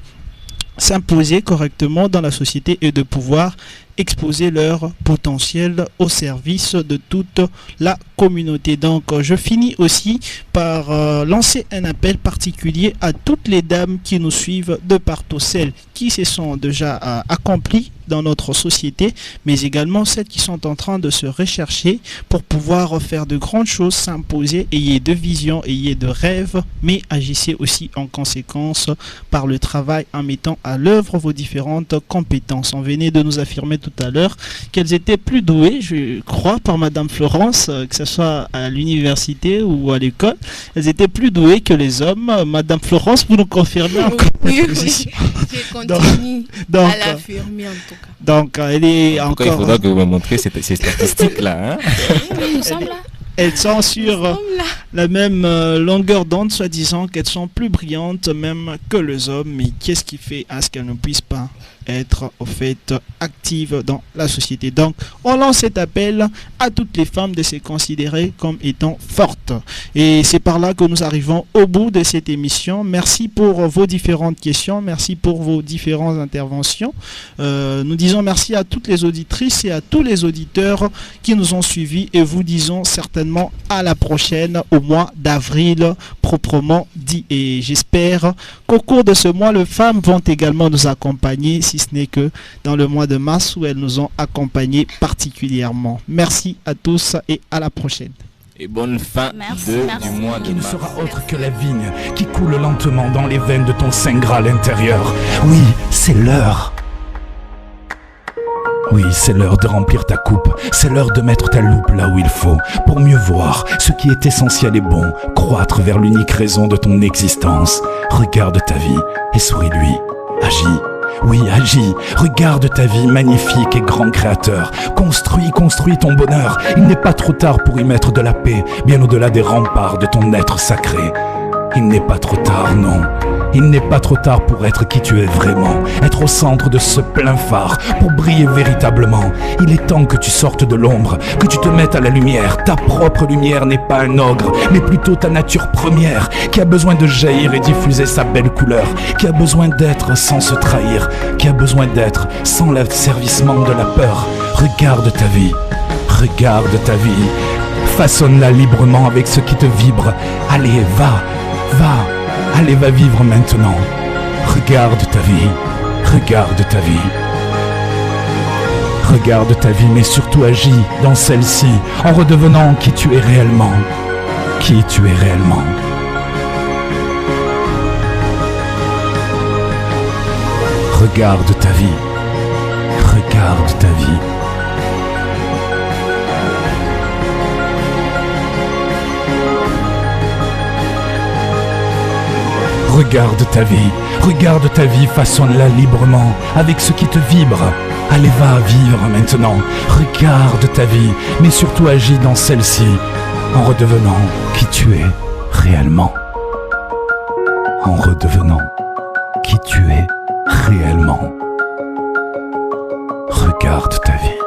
s'imposer correctement dans la société et de pouvoir exposer leur potentiel au service de toute la communauté. Donc je finis aussi par lancer un appel particulier à toutes les dames qui nous suivent de partout, celles qui se sont déjà accomplies dans notre société, mais également celles qui sont en train de se rechercher pour pouvoir faire de grandes choses, s'imposer. Ayez de vision, ayez de rêves, mais agissez aussi en conséquence par le travail en mettant à l'œuvre vos différentes compétences. On venait de nous affirmer tout à l'heure qu'elles étaient plus douées, je crois, par Madame Florence, que ce soit à l'université ou à l'école, elles étaient plus douées que les hommes. Madame Florence, vous nous confirmez encore oui, je continue à l'affirmer en tout cas. Donc, elle est encore... Il faudra que vous me montriez ces statistiques-là. Oui, nous sommes là. Elles sont sur la même longueur d'onde, soi-disant qu'elles sont plus brillantes même que les hommes. Mais qu'est-ce qui fait à ce qu'elles ne puissent pas être au fait actives dans la société? Donc on lance cet appel à toutes les femmes de se considérer comme étant fortes. Et c'est par là que nous arrivons au bout de cette émission. Merci pour vos différentes questions, merci pour vos différentes interventions. Nous disons merci à toutes les auditrices et à tous les auditeurs qui nous ont suivis et vous disons certainement à la prochaine au mois d'avril proprement dit. Et j'espère qu'au cours de ce mois, les femmes vont également nous accompagner, si ce n'est que dans le mois de mars où elles nous ont accompagnés particulièrement. Merci à tous et à la prochaine. Et bonne fin du mois de mars. Qui ne sera autre que la vigne qui coule lentement dans les veines de ton Saint Graal intérieur. Oui, c'est l'heure. Oui, c'est l'heure de remplir ta coupe, c'est l'heure de mettre ta loupe là où il faut, pour mieux voir ce qui est essentiel et bon, croître vers l'unique raison de ton existence. Regarde ta vie et souris-lui. Agis. Oui, agis. Regarde ta vie magnifique et grand créateur. Construis ton bonheur. Il n'est pas trop tard pour y mettre de la paix, bien au-delà des remparts de ton être sacré. Il n'est pas trop tard, non. Il n'est pas trop tard pour être qui tu es vraiment, être au centre de ce plein phare, pour briller véritablement. Il est temps que tu sortes de l'ombre, que tu te mettes à la lumière. Ta propre lumière n'est pas un ogre, mais plutôt ta nature première, qui a besoin de jaillir et diffuser sa belle couleur, qui a besoin d'être sans se trahir, qui a besoin d'être sans l'asservissement de la peur. Regarde ta vie, façonne-la librement avec ce qui te vibre. Allez, va. Allez, va vivre maintenant. Regarde ta vie. Regarde ta vie, mais surtout agis dans celle-ci, en redevenant qui tu es réellement. Regarde ta vie. Regarde ta vie. Regarde ta vie, façonne-la librement, avec ce qui te vibre. Allez, va vivre maintenant. Regarde ta vie, mais surtout agis dans celle-ci, en redevenant qui tu es réellement. En redevenant qui tu es réellement. Regarde ta vie.